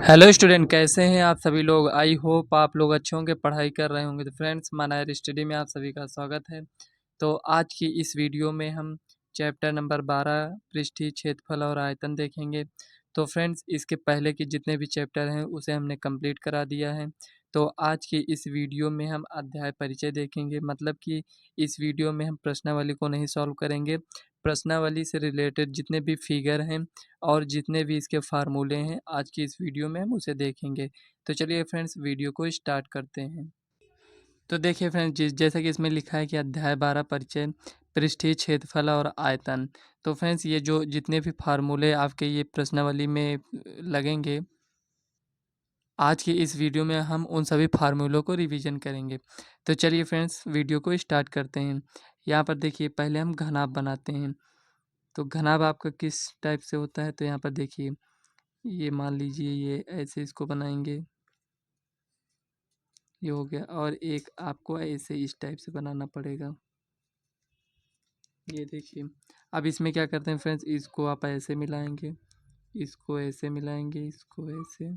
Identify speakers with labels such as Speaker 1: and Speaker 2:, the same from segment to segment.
Speaker 1: Hello student, कैसे हैं आप सभी लोग। आई होप आप लोग अच्छे होंगे, पढ़ाई कर रहे होंगे। तो फ्रेंड्स, मानायर स्टडी में आप सभी का स्वागत है। तो आज की इस वीडियो में हम चैप्टर नंबर 12 पृष्ठीय क्षेत्रफल और आयतन देखेंगे। तो फ्रेंड्स, इसके पहले के जितने भी चैप्टर हैं उसे हमने कंप्लीट करा दिया है। तो आज की इस वीडियो में हम अध्याय परिचय देखेंगे, मतलब कि इस वीडियो में हम प्रश्नावली को नहीं सॉल्व करेंगे। प्रश्नावली से रिलेटेड जितने भी फिगर हैं और जितने भी इसके फार्मूले हैं, आज की इस वीडियो में हम उसे देखेंगे। तो चलिए फ्रेंड्स, वीडियो को स्टार्ट करते हैं। तो देखिए फ्रेंड्स, जैसा कि इसमें लिखा है कि अध्याय 12 परिचय पृष्ठीय क्षेत्रफल और आयतन। तो फ्रेंड्स, ये जो जितने भी फार्मूले आपके ये प्रश्नावली में लगेंगे, आज की इस वीडियो में हम उन सभी फार्मूलों को रिवीजन करेंगे। तो चलिए फ्रेंड्स, वीडियो को स्टार्ट करते हैं। यहाँ पर देखिए, पहले हम घनाभ बनाते हैं। तो घनाभ आपका किस टाइप से होता है, तो यहाँ पर देखिए, ये मान लीजिए ये ऐसे इसको बनाएंगे, ये हो गया। और एक आपको ऐसे इस टाइप से बनाना पड़ेगा, ये देखिए। अब इसमें क्या करते हैं फ्रेंड्स, इसको आप ऐसे मिलाएंगे, इसको ऐसे मिलाएंगे, इसको ऐसे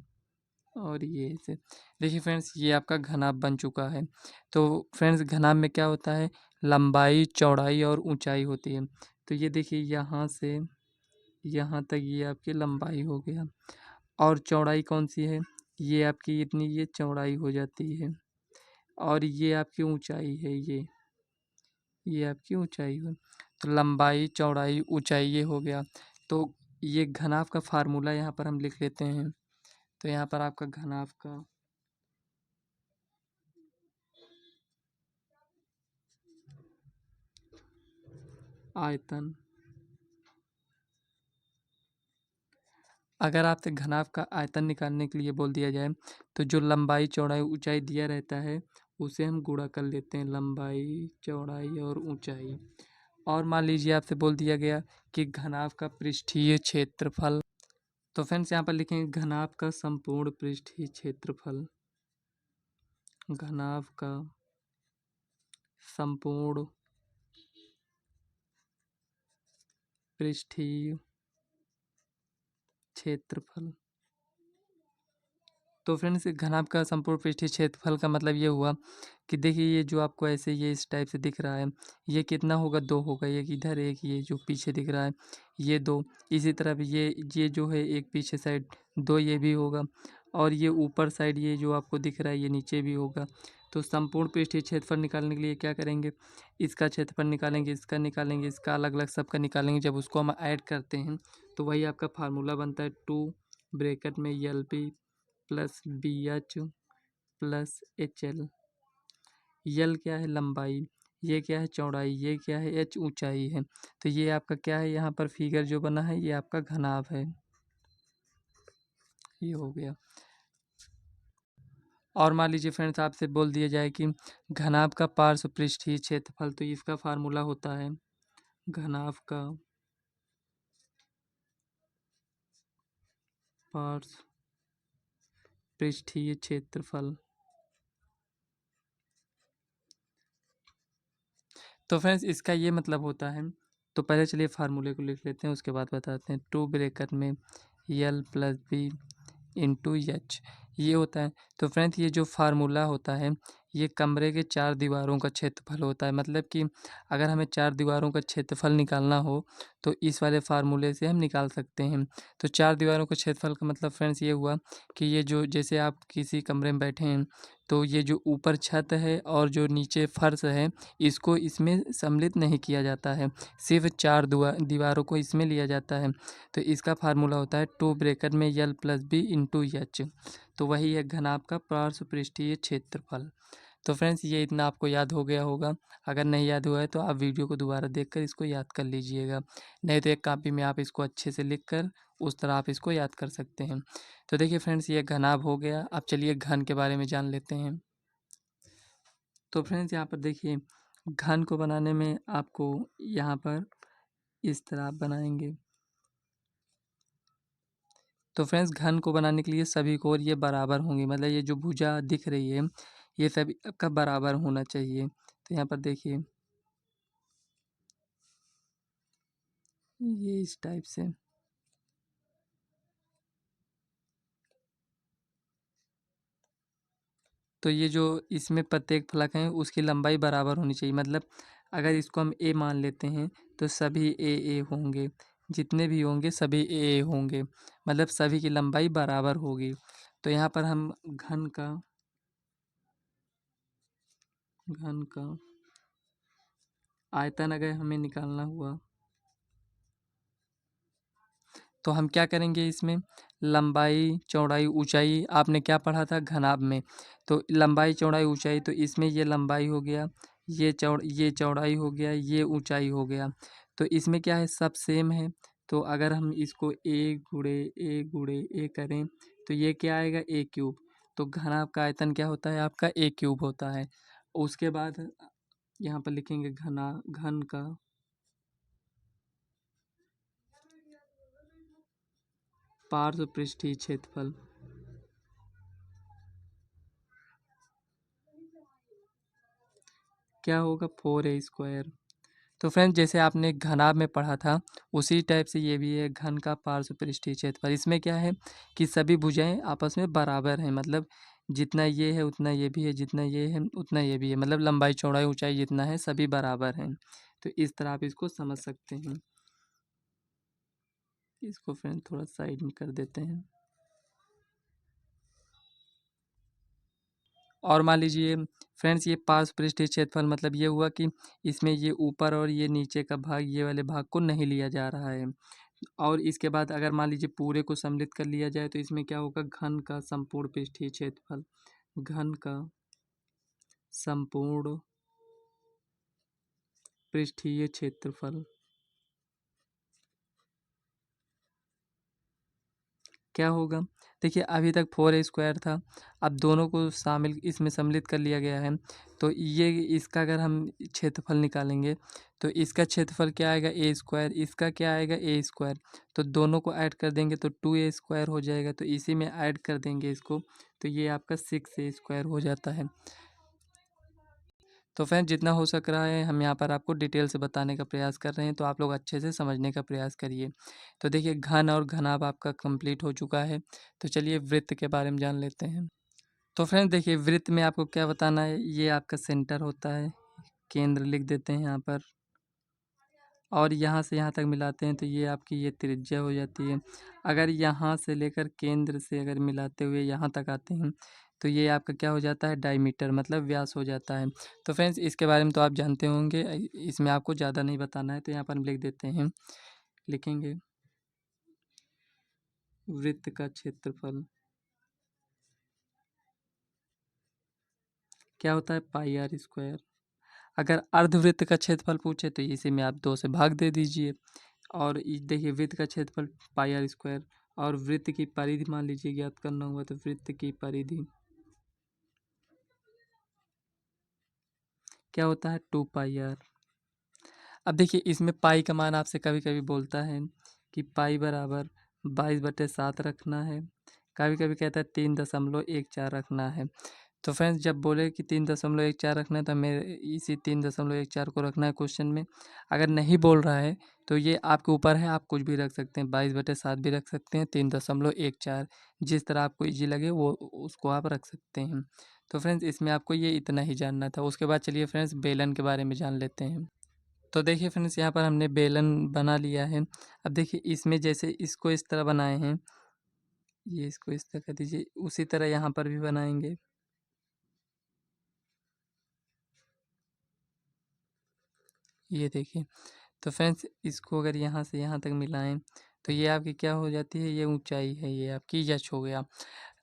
Speaker 1: और ये ऐसे। देखिए फ्रेंड्स, ये आपका घनाभ बन चुका है। तो फ्रेंड्स, घनाभ में क्या होता है, लंबाई, चौड़ाई और ऊंचाई होती है। तो ये देखिए, यहाँ से यहाँ तक ये आपकी लंबाई हो गया। और चौड़ाई कौन सी है, ये आपकी इतनी ये चौड़ाई हो जाती है। और ये आपकी ऊंचाई है, ये आपकी ऊंचाई है। तो लंबाई, चौड़ाई, ऊंचाई ये हो गया। तो ये घनाभ का फार्मूला यहाँ पर हम लिख लेते हैं। तो यहाँ पर आपका घनाभ का आयतन, अगर आपसे घनाभ का आयतन निकालने के लिए बोल दिया जाए, तो जो लंबाई, चौड़ाई, ऊंचाई दिया रहता है उसे हम गुणा कर लेते हैं, लंबाई, चौड़ाई और ऊंचाई। और मान लीजिए आपसे बोल दिया गया कि घनाभ का पृष्ठीय क्षेत्रफल। तो फ्रेंड्स, यहाँ पर लिखेंगे घनाभ का संपूर्ण पृष्ठीय क्षेत्रफल, घनाभ का संपूर्ण पृष्ठीय क्षेत्रफल। तो फ्रेंड्स, घनाभ का संपूर्ण पृष्ठीय क्षेत्रफल का मतलब ये हुआ कि देखिए, ये जो आपको ऐसे ये इस टाइप से दिख रहा है, ये कितना होगा, 2 होगा। एक इधर, एक ये जो पीछे दिख रहा है, ये 2। इसी तरह भी ये जो है एक पीछे साइड 2 ये भी होगा। और ये ऊपर साइड ये जो आपको दिख रहा है ये नीचे भी होगा। तो संपूर्ण पृष्ठीय क्षेत्रफल निकालने के लिए क्या करेंगे, इसका क्षेत्रफल निकालेंगे, इसका निकालेंगे, इसका अलग अलग सबका निकालेंगे। जब उसको हम ऐड करते हैं तो वही आपका फार्मूला बनता है, 2 ब्रैकेट में LP plus BH plus HL। यल क्या है, लंबाई, ये क्या है, चौड़ाई, ये क्या है, H ऊंचाई है। तो ये आपका क्या है, यहाँ पर फिगर जो बना है ये आपका घनाभ है, ये हो गया। और मान लीजिए फ्रेंड्स, आपसे बोल दिया जाए कि घनाभ का पार्श्व पृष्ठीय क्षेत्रफल, तो इसका फार्मूला होता है घनाभ का पार्श्व पृष्ठीय क्षेत्रफल। तो फ्रेंड्स, इसका ये मतलब होता है, तो पहले चलिए फार्मूले को लिख लेते हैं, उसके बाद बताते हैं। 2 ब्रैकेट में L plus B into H, ये होता है। तो फ्रेंड्स, ये जो फार्मूला होता है ये कमरे के 4 दीवारों का क्षेत्रफल होता है। मतलब कि अगर हमें 4 दीवारों का क्षेत्रफल निकालना हो तो इस वाले फार्मूले से हम निकाल सकते हैं। तो 4 दीवारों का क्षेत्रफल का मतलब फ्रेंड्स ये हुआ कि ये जो, जैसे आप किसी कमरे में बैठे हैं, तो ये जो ऊपर छत है और जो नीचे फर्श है, इसको इसमें सम्मिलित नहीं किया जाता है, सिर्फ 4 दीवारों को इसमें लिया जाता है। तो इसका फार्मूला होता है 2 ब्रैकेट में L plus B into H। तो वही है घनाभ का पार्श्व पृष्ठीय क्षेत्रफल। तो फ्रेंड्स, ये इतना आपको याद हो गया होगा। अगर नहीं याद हुआ है तो आप वीडियो को दोबारा देखकर इसको याद कर लीजिएगा, नहीं तो एक कॉपी में आप इसको अच्छे से लिख कर उस तरह आप इसको याद कर सकते हैं। तो देखिए फ्रेंड्स, ये घनाभ हो गया। अब चलिए घन के बारे में जान लेते हैं। तो फ्रेंड्स, यहाँ पर देखिए, घन को बनाने में आपको यहाँ पर इस तरह आप बनाएंगे। तो फ्रेंड्स, घन को बनाने के लिए सभी कोण ये बराबर होंगे, मतलब ये जो भुजा दिख रही है ये सभी का बराबर होना चाहिए। तो यहाँ पर देखिए, ये इस टाइप से, तो ये जो इसमें प्रत्येक फलक हैं उसकी लंबाई बराबर होनी चाहिए। मतलब अगर इसको हम ए मान लेते हैं तो सभी ए होंगे, जितने भी होंगे सभी ए होंगे, मतलब सभी की लंबाई बराबर होगी। तो यहाँ पर हम घन का आयतन अगर हमें निकालना हुआ तो हम क्या करेंगे, इसमें लंबाई चौड़ाई ऊंचाई आपने क्या पढ़ा था घनाभ में, तो लंबाई चौड़ाई ऊंचाई, तो इसमें ये लंबाई हो गया, ये चौड़ाई हो गया, ये ऊंचाई हो गया। तो इसमें क्या है, सब सेम है। तो अगर हम इसको ए करें तो ये क्या आएगा, ए क्यूब। तो घनाभ का आयतन क्या होता है आपका, ए क्यूब होता है। उसके बाद यहाँ पर लिखेंगे घन का पार्श्व पृष्ठीय क्षेत्रफल। क्या होगा, 4a²। तो फ्रेंड्स जैसे आपने घनाभ में पढ़ा था उसी टाइप से ये भी है, घन का पार्श्व पृष्ठीय क्षेत्रफल। इसमें क्या है कि सभी भुजाएं आपस में बराबर हैं, मतलब जितना ये है उतना ये भी है, जितना ये है उतना ये भी है, मतलब लंबाई चौड़ाई ऊंचाई जितना है सभी बराबर हैं। तो इस तरह आप इसको समझ सकते हैं। इसको फ्रेंड थोड़ा साइड में कर देते हैं। और मान लीजिए फ्रेंड्स ये पार्श्व पृष्ठीय क्षेत्रफल मतलब ये हुआ कि इसमें ये ऊपर और ये नीचे का भाग, ये वाले भाग को नहीं लिया जा रहा है। और इसके बाद अगर मान लीजिए पूरे को सम्मिलित कर लिया जाए तो इसमें क्या होगा, घन का संपूर्ण पृष्ठीय क्षेत्रफल। घन का संपूर्ण पृष्ठीय क्षेत्रफल क्या होगा, देखिए अभी तक 4a² था, अब दोनों को शामिल इसमें सम्मिलित कर लिया गया है। तो ये इसका अगर हम क्षेत्रफल निकालेंगे तो इसका क्षेत्रफल क्या आएगा, a², इसका क्या आएगा, a²। तो दोनों को ऐड कर देंगे तो 2a² हो जाएगा। तो इसी में ऐड कर देंगे इसको, तो ये आपका 6a² हो जाता है। तो फ्रेंड जितना हो सक रहा है हम यहाँ पर आपको डिटेल से बताने का प्रयास कर रहे हैं, तो आप लोग अच्छे से समझने का प्रयास करिए। तो देखिए घन और घनाभ आपका कंप्लीट हो चुका है। तो चलिए वृत्त के बारे में जान लेते हैं। तो फ्रेंड देखिए वृत्त में आपको क्या बताना है, ये आपका सेंटर होता है, केंद्र लिख देते हैं यहाँ पर, और यहाँ से यहाँ तक मिलाते हैं तो ये आपकी ये त्रिज्या हो जाती है। अगर यहाँ से लेकर केंद्र से अगर मिलाते हुए यहाँ तक आते हैं तो ये आपका क्या हो जाता है, डायमीटर मतलब व्यास हो जाता है। तो फ्रेंड्स इसके बारे में तो आप जानते होंगे, इसमें आपको ज़्यादा नहीं बताना है। तो यहाँ पर हम लिख देते हैं, लिखेंगे वृत्त का क्षेत्रफल क्या होता है, πr²। अगर अर्धवृत्त का क्षेत्रफल पूछे तो इसी में आप 2 से भाग दे दीजिए। और देखिए वृत्त का क्षेत्रफल πr², और वृत्त की परिधि मान लीजिए ज्ञात करना हुआ तो वृत्त की परिधि क्या होता है, 2πr। अब देखिए इसमें पाई का मान आपसे कभी कभी बोलता है कि पाई बराबर 22/7 रखना है, कभी कभी कहता है 3.14 रखना है। तो फ्रेंड्स जब बोले कि 3.14 रखना है तो हमें इसी 3.14 को रखना है क्वेश्चन में। अगर नहीं बोल रहा है तो ये आपके ऊपर है, आप कुछ भी रख सकते हैं, 22/7 भी रख सकते हैं, 3.14, जिस तरह आपको इजी लगे वो उसको आप रख सकते हैं। तो फ्रेंड्स इसमें आपको ये इतना ही जानना था। उसके बाद चलिए फ्रेंड्स बेलन के बारे में जान लेते हैं। तो देखिए फ्रेंड्स यहाँ पर हमने बेलन बना लिया है। अब देखिए इसमें जैसे इसको इस तरह बनाए हैं, ये इसको इस तरह कर दीजिए, उसी तरह यहाँ पर भी बनाएंगे। ये देखिए, तो फ्रेंड्स इसको अगर यहाँ से यहाँ तक मिलाएं तो ये आपकी क्या हो जाती है, ये ऊंचाई है, ये आपकी यच हो गया।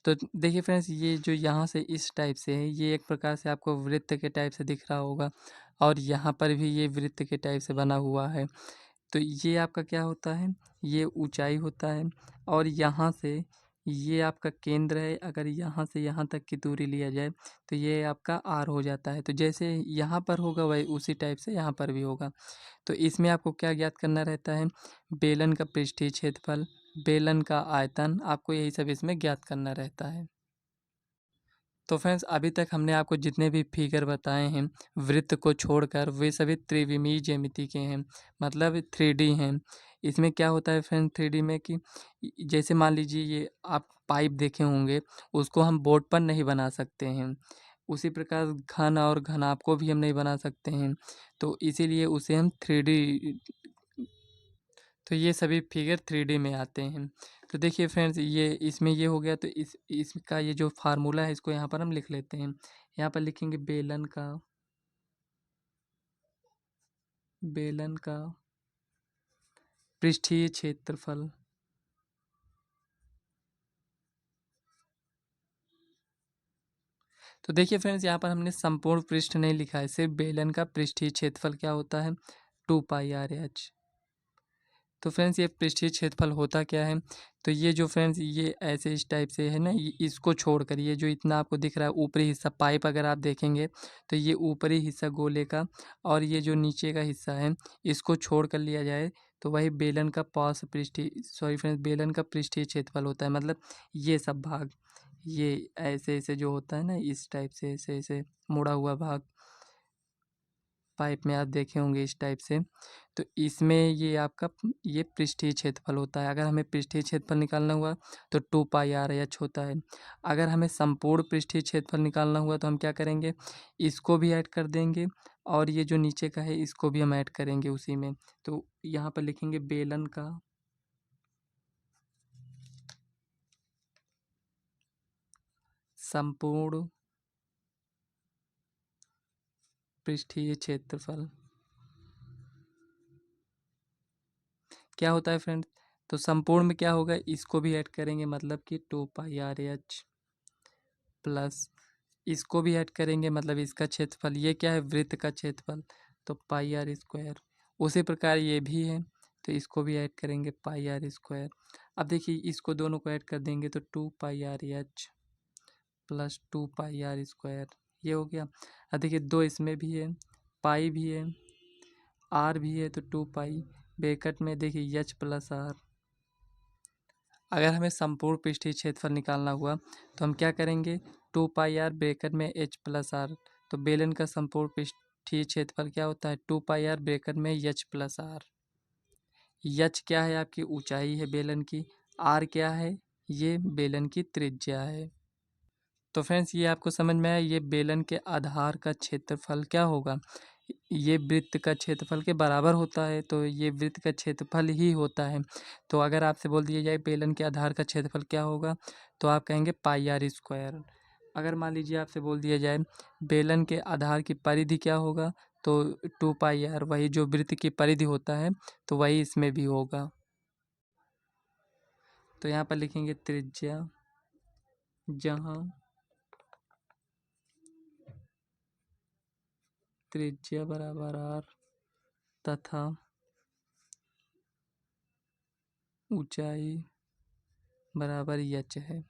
Speaker 1: तो देखिए फ्रेंड्स ये जो यहाँ से इस टाइप से है ये एक प्रकार से आपको वृत्त के टाइप से दिख रहा होगा, और यहाँ पर भी ये वृत्त के टाइप से बना हुआ है। तो ये आपका क्या होता है, ये ऊंचाई होता है। और यहाँ से ये आपका केंद्र है, अगर यहाँ से यहाँ तक की दूरी लिया जाए तो ये आपका आर हो जाता है। तो जैसे यहाँ पर होगा वही उसी टाइप से यहाँ पर भी होगा। तो इसमें आपको क्या ज्ञात करना रहता है, बेलन का पृष्ठीय क्षेत्रफल, बेलन का आयतन, आपको यही सब इसमें ज्ञात करना रहता है। तो फ्रेंड्स अभी तक हमने आपको जितने भी फिगर बताए हैं वृत्त को छोड़कर वे सभी त्रिविमीय ज्यामिति के हैं, मतलब 3D हैं। इसमें क्या होता है फ्रेंड्स 3D में कि जैसे मान लीजिए ये आप पाइप देखे होंगे, उसको हम बोर्ड पर नहीं बना सकते हैं, उसी प्रकार घन और घनाभ को भी हम नहीं बना सकते हैं, तो इसीलिए उसे हम 3D, तो ये सभी फिगर 3D में आते हैं। तो देखिए फ्रेंड्स, ये इसमें ये हो गया, तो इसका ये जो फार्मूला है इसको यहाँ पर हम लिख लेते हैं। यहाँ पर लिखेंगे बेलन का पृष्ठीय क्षेत्रफल। तो देखिए फ्रेंड्स, यहाँ पर हमने संपूर्ण पृष्ठ नहीं लिखा है, सिर्फ बेलन का पृष्ठीय क्षेत्रफल क्या होता है, 2πr/h। तो फ्रेंड्स, ये पृष्ठीय क्षेत्रफल होता क्या है, तो ये जो फ्रेंड्स ये ऐसे इस टाइप से है ना, इसको छोड़कर ये जो इतना आपको दिख रहा है ऊपरी हिस्सा पाइप, अगर आप देखेंगे तो ये ऊपरी हिस्सा गोले का और ये जो नीचे का हिस्सा है इसको छोड़ कर लिया जाए तो वही बेलन का बेलन का पृष्ठीय क्षेत्रफल होता है। मतलब ये सब भाग, ये ऐसे ऐसे जो होता है ना, इस टाइप से ऐसे ऐसे मुड़ा हुआ भाग पाइप में आप देखे होंगे इस टाइप से, तो इसमें ये आपका ये पृष्ठीय क्षेत्रफल होता है। अगर हमें पृष्ठीय क्षेत्रफल निकालना हुआ तो 2πr/h होता है। अगर हमें संपूर्ण पृष्ठीय क्षेत्रफल निकालना हुआ तो हम क्या करेंगे, इसको भी ऐड कर देंगे और ये जो नीचे का है इसको भी हम ऐड करेंगे उसी में। तो यहाँ पर लिखेंगे बेलन का संपूर्ण पृष्ठीय क्षेत्रफल क्या होता है फ्रेंड्स, तो संपूर्ण में क्या होगा, इसको भी ऐड करेंगे, मतलब कि 2πr/h प्लस इसको भी ऐड करेंगे, मतलब इसका क्षेत्रफल, ये क्या है वृत्त का क्षेत्रफल, तो πr²। उसी प्रकार ये भी है, तो इसको भी ऐड करेंगे πr²। अब देखिए इसको दोनों को ऐड कर देंगे तो 2πr/h प्लस 2πr², ये हो गया। अब देखिए दो इसमें भी है, पाई भी है, आर भी है, तो 2π ब्रैकेट में देखिए एच प्लस आर। अगर हमें संपूर्ण पृष्ठीय क्षेत्रफल निकालना हुआ तो हम क्या करेंगे, 2πr ब्रैकेट में एच प्लस आर। तो बेलन का संपूर्ण पृष्ठीय क्षेत्रफल क्या होता है, 2πr ब्रैकेट में एच प्लस आर। एच क्या है, आपकी ऊंचाई है बेलन की, आर क्या है, ये बेलन की त्रिज्या है। तो फ्रेंड्स, ये आपको समझ में आया, ये बेलन के आधार का क्षेत्रफल क्या होगा, ये वृत्त का क्षेत्रफल के बराबर होता है, तो ये वृत्त का क्षेत्रफल ही होता है। तो अगर आपसे बोल दिया जाए बेलन के आधार का क्षेत्रफल क्या होगा, तो आप कहेंगे πr²। अगर मान लीजिए आपसे बोल दिया जाए बेलन के आधार की परिधि क्या होगा, तो 2πr, वही जो वृत्त की परिधि होता है तो वही इसमें भी होगा। तो यहाँ पर लिखेंगे त्रिज्या, जहाँ त्रिज्या बराबर आर तथा ऊंचाई बराबर एच है।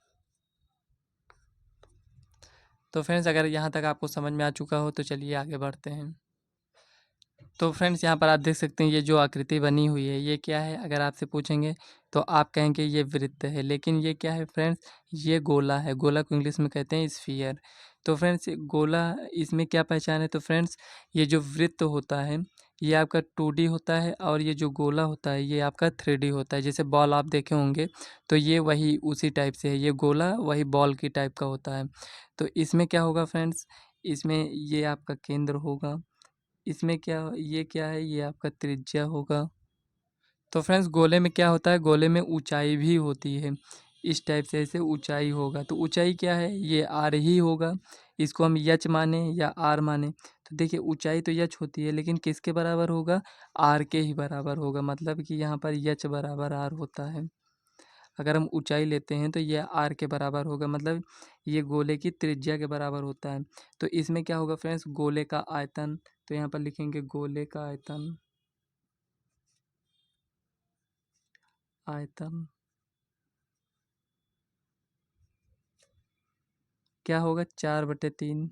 Speaker 1: तो फ्रेंड्स, अगर यहाँ तक आपको समझ में आ चुका हो तो चलिए आगे बढ़ते हैं। तो फ्रेंड्स, यहाँ पर आप देख सकते हैं ये जो आकृति बनी हुई है ये क्या है, अगर आपसे पूछेंगे तो आप कहेंगे ये वृत्त है, लेकिन ये क्या है फ्रेंड्स, ये गोला है। गोला को इंग्लिश में कहते हैं स्फीयर। तो फ्रेंड्स, गोला, इसमें क्या पहचान है, तो फ्रेंड्स ये जो वृत्त होता है ये आपका 2D होता है और ये जो गोला होता है ये आपका 3D होता है। जैसे बॉल आप देखे होंगे तो ये वही उसी टाइप से है, ये गोला वही बॉल की टाइप का होता है। तो इसमें क्या होगा फ्रेंड्स, इसमें ये आपका केंद्र होगा, इसमें क्या है, ये आपका त्रिज्या होगा। तो फ्रेंड्स, गोले में क्या होता है, गोले में ऊंचाई भी होती है, इस टाइप से ऐसे ऊंचाई होगा। तो ऊंचाई क्या है, ये आर ही होगा, इसको हम यच माने या आर माने। तो देखिए ऊंचाई तो यच होती है, लेकिन किसके बराबर होगा, आर के ही बराबर होगा। मतलब कि यहाँ पर यच बराबर आर होता है। अगर हम ऊंचाई लेते हैं तो ये आर के बराबर होगा, मतलब ये गोले की त्रिज्या के बराबर होता है। तो इसमें क्या होगा फ्रेंड्स, गोले का आयतन, तो यहाँ पर लिखेंगे गोले का आयतन, आयतन क्या होगा, 4/3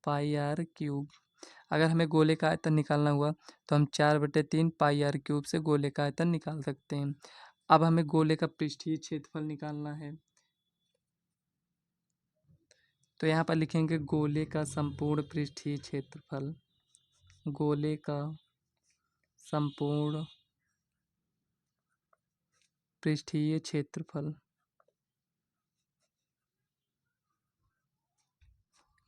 Speaker 1: πr³। अगर हमें गोले का आयतन निकालना हुआ तो हम 4/3 πr³ से गोले का आयतन निकाल सकते हैं। अब हमें गोले का पृष्ठीय क्षेत्रफल निकालना है, तो यहाँ पर लिखेंगे गोले का संपूर्ण पृष्ठीय क्षेत्रफल, गोले का संपूर्ण पृष्ठीय क्षेत्रफल।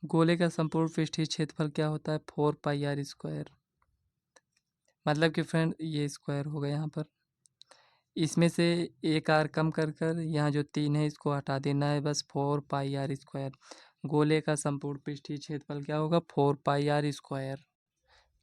Speaker 1: गोले का संपूर्ण पृष्ठीय क्षेत्रफल क्या होता है? 4πr²। मतलब कि फ्रेंड ये स्क्वायर होगा यहाँ पर, इसमें से एक आर कम कर कर यहाँ जो 3 है इसको हटा देना है, बस 4πr²। गोले का संपूर्ण पृष्ठीय क्षेत्रफल क्या होगा? 4πr²।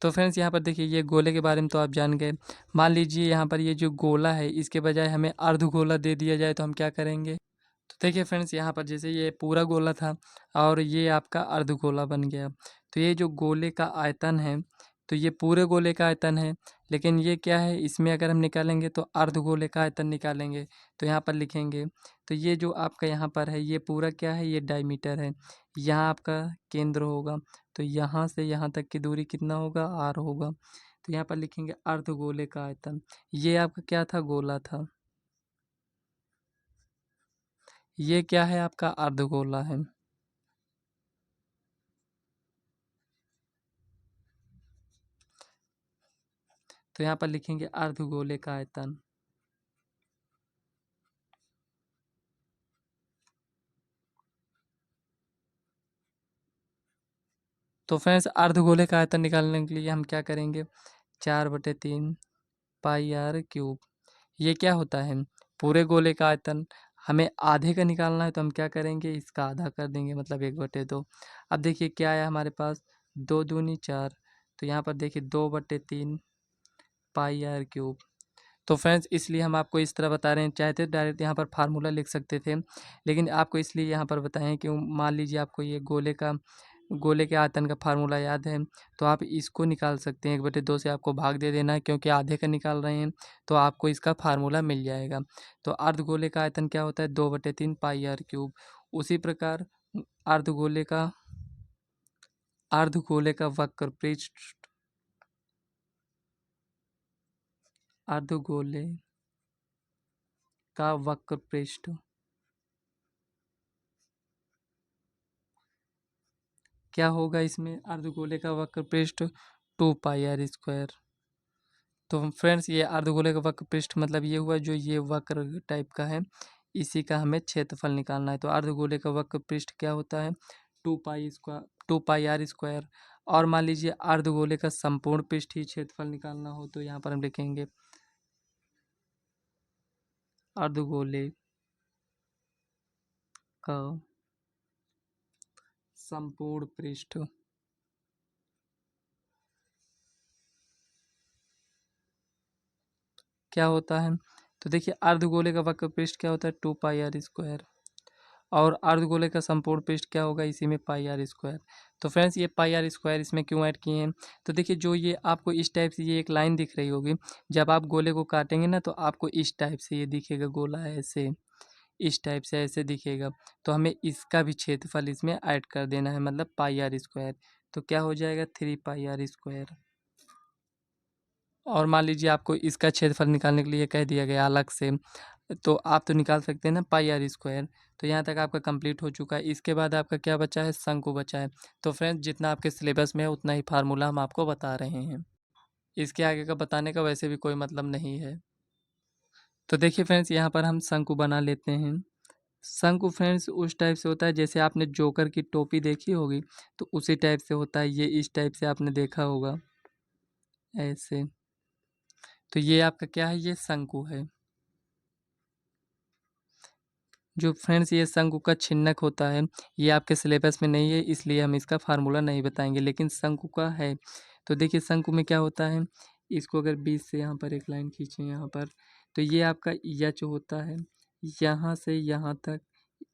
Speaker 1: तो फ्रेंड्स यहाँ पर देखिए, ये गोले के बारे में तो आप जान गए। मान लीजिए यहाँ पर ये जो गोला है इसके बजाय हमें अर्धगोला दे दिया जाए तो हम क्या करेंगे? तो देखिए फ्रेंड्स, यहाँ पर जैसे ये पूरा गोला था और ये आपका अर्धगोला बन गया, तो ये जो गोले का आयतन है, तो ये पूरे गोले का आयतन है, लेकिन ये क्या है, इसमें अगर हम निकालेंगे तो अर्धगोले का आयतन निकालेंगे, तो यहाँ पर लिखेंगे, तो ये जो आपका यहाँ पर है ये पूरा क्या है, ये डायमीटर है, यहाँ आपका केंद्र होगा, तो यहाँ से यहाँ तक की दूरी कितना होगा? आर होगा। तो यहाँ पर लिखेंगे अर्धगोले का आयतन। ये आपका क्या था? गोला था। ये क्या है? आपका अर्धगोला है। तो यहाँ पर लिखेंगे अर्धगोले का आयतन। तो फ्रेंड्स, अर्धगोले का आयतन निकालने के लिए हम क्या करेंगे? 4/3 πr³। ये क्या होता है? पूरे गोले का आयतन। हमें आधे का निकालना है तो हम क्या करेंगे? इसका आधा कर देंगे, मतलब 1/2। अब देखिए क्या आया हमारे पास? 2 दूनी 4। तो यहाँ पर देखिए 2/3 πr³। तो फ्रेंड्स, इसलिए हम आपको इस तरह बता रहे हैं, चाहते तो डायरेक्ट यहाँ पर फार्मूला लिख सकते थे, लेकिन आपको इसलिए यहाँ पर बताएं कि मान लीजिए आपको ये गोले के आयतन का फार्मूला याद है, तो आप इसको निकाल सकते हैं। 1/2 से आपको भाग दे देना है, क्योंकि आधे का निकाल रहे हैं तो आपको इसका फार्मूला मिल जाएगा। तो अर्धगोले का आयतन क्या होता है? 2/3 πr³। उसी प्रकार अर्धगोले का अर्धगोले का वक्र पृष्ठ अर्धगोले का वक्र पृष्ठ क्या होगा? इसमें अर्धगोले का वक्र पृष्ठ 2πr²। तो फ्रेंड्स, ये अर्धगोले का वक्र पृष्ठ मतलब ये हुआ, जो ये वक्र टाइप का है इसी का हमें क्षेत्रफल निकालना है। तो अर्धगोले का वक्र पृष्ठ क्या होता है? 2πr²। और मान लीजिए अर्धगोले का संपूर्ण पृष्ठीय क्षेत्रफल निकालना हो तो यहाँ पर हम लिखेंगे अर्धगोले का संपूर्ण पृष्ठ क्या होता है? तो देखिए, अर्धगोले का वक्र पृष्ठ क्या होता है? 2πr²। और अर्धगोले का संपूर्ण पृष्ठ क्या होगा? इसी में πr²। तो फ्रेंड्स, ये πr² इसमें क्यों ऐड किए हैं? तो देखिए, जो ये आपको इस टाइप से ये एक लाइन दिख रही होगी, जब आप गोले को काटेंगे ना तो आपको इस टाइप से ये दिखेगा, गोला ऐसे इस टाइप से ऐसे दिखेगा। तो हमें इसका भी क्षेत्रफल इसमें ऐड कर देना है, मतलब πr²। तो क्या हो जाएगा? 3πr²। और मान लीजिए आपको इसका क्षेत्रफल निकालने के लिए कह दिया गया अलग से, तो आप तो निकाल सकते हैं ना πr²। तो यहाँ तक आपका कंप्लीट हो चुका है। इसके बाद आपका क्या बचा है? शंकु बचा है। तो फ्रेंड्स, जितना आपके सिलेबस में है उतना ही फार्मूला हम आपको बता रहे हैं, इसके आगे का बताने का वैसे भी कोई मतलब नहीं है। तो देखिए फ्रेंड्स, यहाँ पर हम शंकु बना लेते हैं। शंकु फ्रेंड्स उस टाइप से होता है, जैसे आपने जोकर की टोपी देखी होगी, तो उसी टाइप से होता है। ये इस टाइप से आपने देखा होगा ऐसे। तो ये आपका क्या है? ये शंकु है। जो फ्रेंड्स ये शंकु का छिन्नक होता है, ये आपके सिलेबस में नहीं है, इसलिए हम इसका फार्मूला नहीं बताएंगे, लेकिन शंकु का है। तो देखिए शंकु में क्या होता है, इसको अगर बीच से यहाँ पर एक लाइन खींचें यहाँ पर, तो ये आपका यच होता है, यहाँ से यहाँ तक।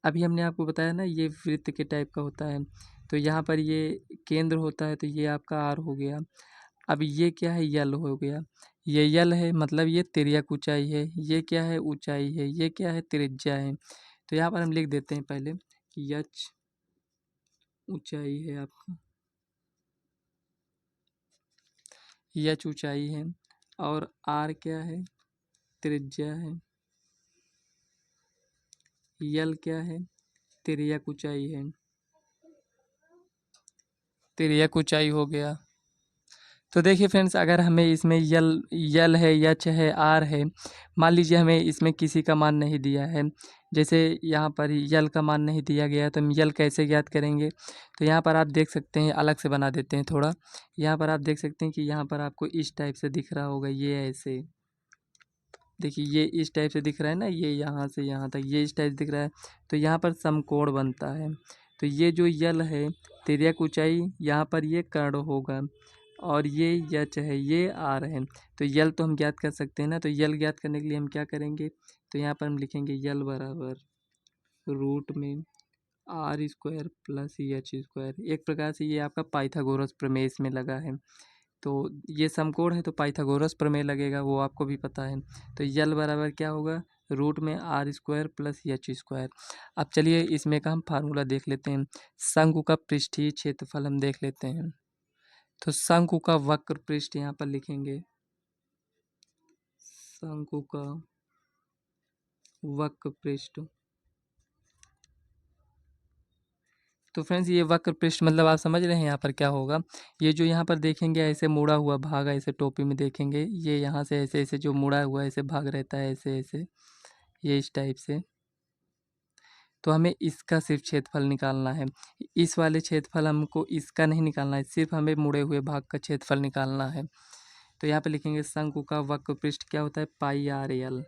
Speaker 1: अभी हमने आपको बताया ना ये वृत्त के टाइप का होता है, तो यहाँ पर ये केंद्र होता है, तो ये आपका आर हो गया। अब ये क्या है? यल हो गया। ये यल है, मतलब ये तिर्यक ऊंचाई है। ये क्या है? ऊंचाई है। ये क्या है? त्रिज्या है। तो यहाँ पर हम लिख देते हैं पहले कि यच ऊंचाई है आपका, यच ऊंचाई है, और आर क्या है? त्रिज्या है। यल क्या है? तिर्यक ऊंचाई है। तिर्यक ऊंचाई हो गया। तो देखिए फ्रेंड्स, अगर हमें इसमें यल है, एच है, आर है, मान लीजिए हमें इसमें किसी का मान नहीं दिया है, जैसे यहाँ पर यल का मान नहीं दिया गया, तो हम यल कैसे ज्ञात करेंगे? तो यहाँ पर आप देख सकते हैं, अलग से बना देते हैं थोड़ा। यहाँ पर आप देख सकते हैं कि यहाँ पर आपको इस टाइप से दिख रहा होगा, ये ऐसे देखिए, ये इस टाइप से दिख रहा है ना, ये यहाँ से यहाँ तक ये इस टाइप से दिख रहा है, तो यहाँ पर समकोण बनता है। तो ये जो यल है, तिर्यक ऊंचाई, यहाँ पर ये कर्ण होगा, और ये यच है, ये आर है। तो यल तो हम ज्ञात कर सकते हैं ना, तो यल ज्ञात करने के लिए हम क्या करेंगे? तो यहाँ पर हम लिखेंगे यल बराबर रूट में R square plus H square. एक प्रकार से ये आपका पाइथागोरस प्रमेय इसमें लगा है। तो ये समकोण है तो पाइथागोरस प्रमेय लगेगा, वो आपको भी पता है। तो यल बराबर क्या होगा? रूट में R square plus H square. अब चलिए इसमें का हम फार्मूला देख लेते हैं। शंकु का पृष्ठीय क्षेत्रफल हम देख लेते हैं। तो शंकु का वक्र पृष्ठ यहाँ पर लिखेंगे, शंकु का वक्र पृष्ठ। तो फ्रेंड्स, ये वक्र पृष्ठ मतलब आप समझ रहे हैं यहाँ पर क्या होगा? ये जो यहाँ पर देखेंगे ऐसे मुड़ा हुआ भाग, ऐसे टोपी में देखेंगे, ये यहाँ से ऐसे ऐसे जो मुड़ा हुआ ऐसे भाग रहता है, ऐसे ऐसे, ये इस टाइप से। तो हमें इसका सिर्फ क्षेत्रफल निकालना है। इस वाले क्षेत्रफल हमको इसका नहीं निकालना है, सिर्फ हमें मुड़े हुए भाग का क्षेत्रफल निकालना है। तो यहाँ पे लिखेंगे शंकु का वक्र पृष्ठ क्या होता है? पाई आर एल।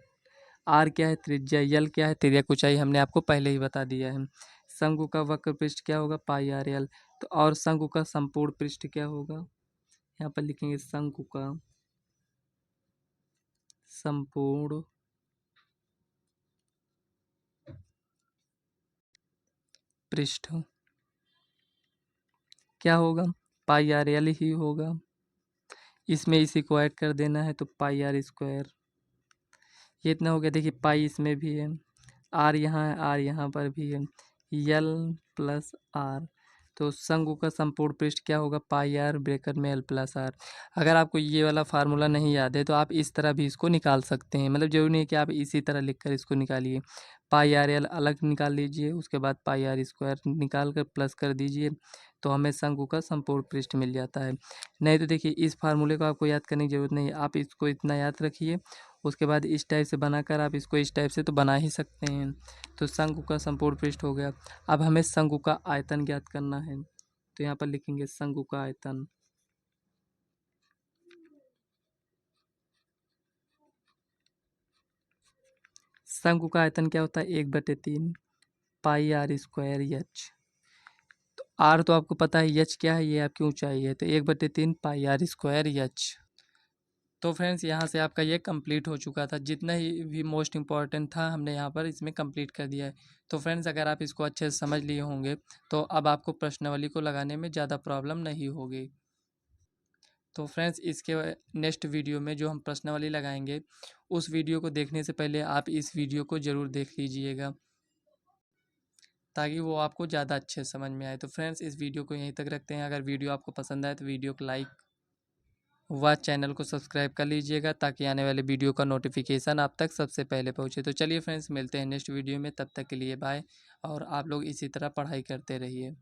Speaker 1: आर क्या है? त्रिज्या। यल क्या है? तिर्यक ऊंचाई, हमने आपको पहले ही बता दिया है। शंकु का वक्र पृष्ठ क्या होगा? पाई आर एल। तो और शंकु का संपूर्ण पृष्ठ क्या होगा? यहाँ पर लिखेंगे शंकु का संपूर्ण पृष्ठ क्या होगा? पाई आर एल ही होगा। इसमें इसी को ऐड कर देना है, तो पाई आर स्क्वायर। ये इतना हो गया। देखिए पाई इसमें भी है, आर यहाँ है, आर यहाँ पर भी है, यल प्लस आर। तो शंकु का संपूर्ण पृष्ठ क्या होगा? पाई आर ब्रैकेट में एल प्लस आर। अगर आपको ये वाला फार्मूला नहीं याद है तो आप इस तरह भी इसको निकाल सकते हैं, मतलब जरूरी नहीं है कि आप इसी तरह लिखकर इसको निकालिए। पाई आर एल अलग निकाल लीजिए, उसके बाद पाई आर स्क्वायर निकाल कर प्लस कर दीजिए, तो हमें शंकु का संपूर्ण पृष्ठ मिल जाता है। नहीं तो देखिए, इस फार्मूले को आपको याद करने की जरूरत नहीं है, आप इसको इतना याद रखिए, उसके बाद इस टाइप से बनाकर आप इसको इस टाइप से तो बना ही सकते हैं। तो शंकु का संपूर्ण पृष्ठ हो गया। अब हमें शंकु का आयतन ज्ञात करना है, तो यहाँ पर लिखेंगे शंकु का आयतन। शंकु का आयतन क्या होता है? 1/3 पाई आर स्क्वायर एच। तो आर तो आपको पता है, एच क्या है? ये आपकी ऊंचाई है, तो 1/3 पाई आर स्क्वायर एच। तो फ्रेंड्स, यहाँ से आपका ये कंप्लीट हो चुका था, जितना ही भी मोस्ट इम्पॉर्टेंट था हमने यहाँ पर इसमें कंप्लीट कर दिया है। तो फ्रेंड्स, अगर आप इसको अच्छे से समझ लिए होंगे तो अब आपको प्रश्नावली को लगाने में ज़्यादा प्रॉब्लम नहीं होगी। तो फ्रेंड्स, इसके नेक्स्ट वीडियो में जो हम प्रश्नावली लगाएंगे, उस वीडियो को देखने से पहले आप इस वीडियो को ज़रूर देख लीजिएगा, ताकि वो आपको ज़्यादा अच्छे से समझ में आए। तो फ्रेंड्स, इस वीडियो को यहीं तक रखते हैं। अगर वीडियो आपको पसंद आए तो वीडियो को लाइक व चैनल को सब्सक्राइब कर लीजिएगा, ताकि आने वाले वीडियो का नोटिफिकेशन आप तक सबसे पहले पहुंचे। तो चलिए फ्रेंड्स, मिलते हैं नेक्स्ट वीडियो में, तब तक के लिए बाय, और आप लोग इसी तरह पढ़ाई करते रहिए।